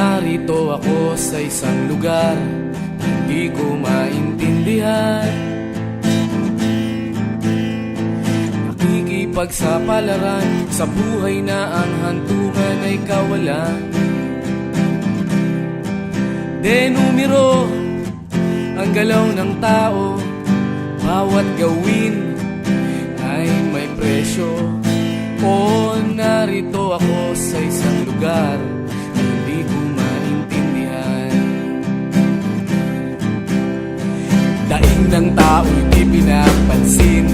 Narito ako sa isang lugar hindi ko maintindihan. Nakikipagsapalaran sa buhay na ang hantungan ay kawalan. Denumero ang galaw ng tao, bawat gawin ay may presyo. O narito ako sa isang lugar hindi ko maintindihan. Daing ng tao'y di pinapansin,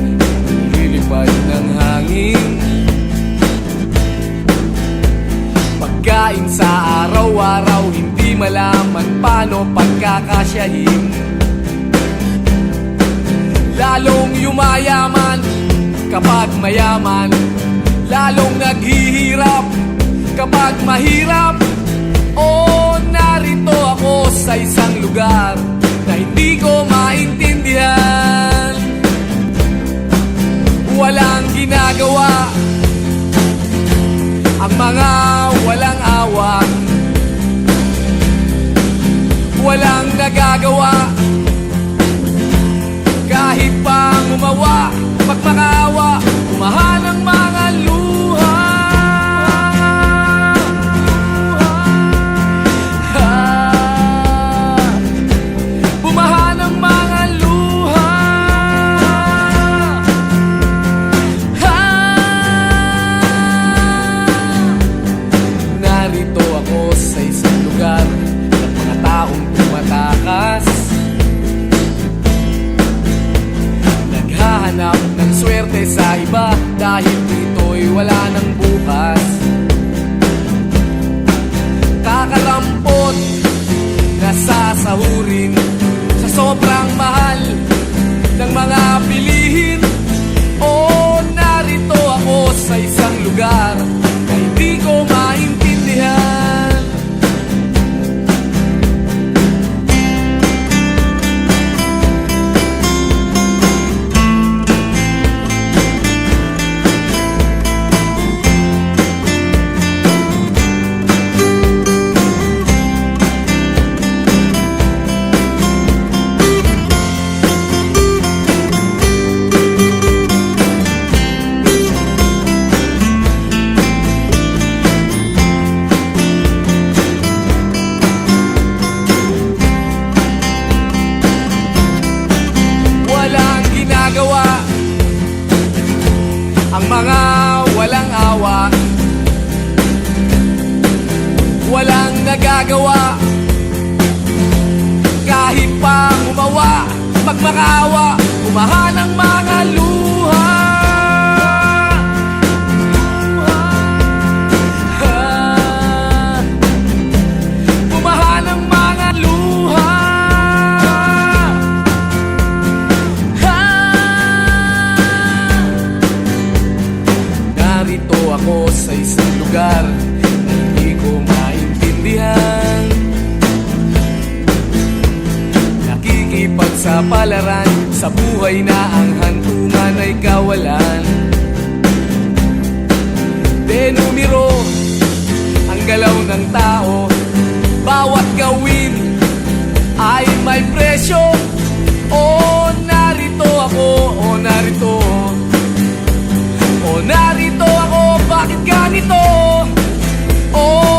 lilipad ng hangin. Pagkain sa araw-araw, hindi malaman paano pagkakasyahin. Lalong yumayaman kapag mayaman, lalong naghihirap kapag mahirap. O narito ako sa isang lugar na hindi ko maintindihan. Walang ginagawa ang mga walang awa, walang nagagawa kahit pang umawa, pagmakaawa, umahan ang mga luha. Bumahan ang mga luha. Narito ako sa isang lugar ng mga taong tumatakas, naghahanap ng swerte sa iba dahil dito'y wala ng bukas. Kakarampot na sasahurin sa sobrang mahal ng mga bilihin. O narito ako sa isang lugar na hindi ko maintindihan. Ang mga walang awa, walang nagagawa kahit pang umawa, magmakaawa, umahan ang mga luha. Umahan ang mga luha. Narito ako sa isang lugar na hindi ko maintindihan. Nakikipagsapalaran sa buhay na ang hantungan ay kawalan. Denumero ang galaw ng tao, bawat gawin ay may presyo. O narito ako, o narito, o narito ako, bakit ganito? Oh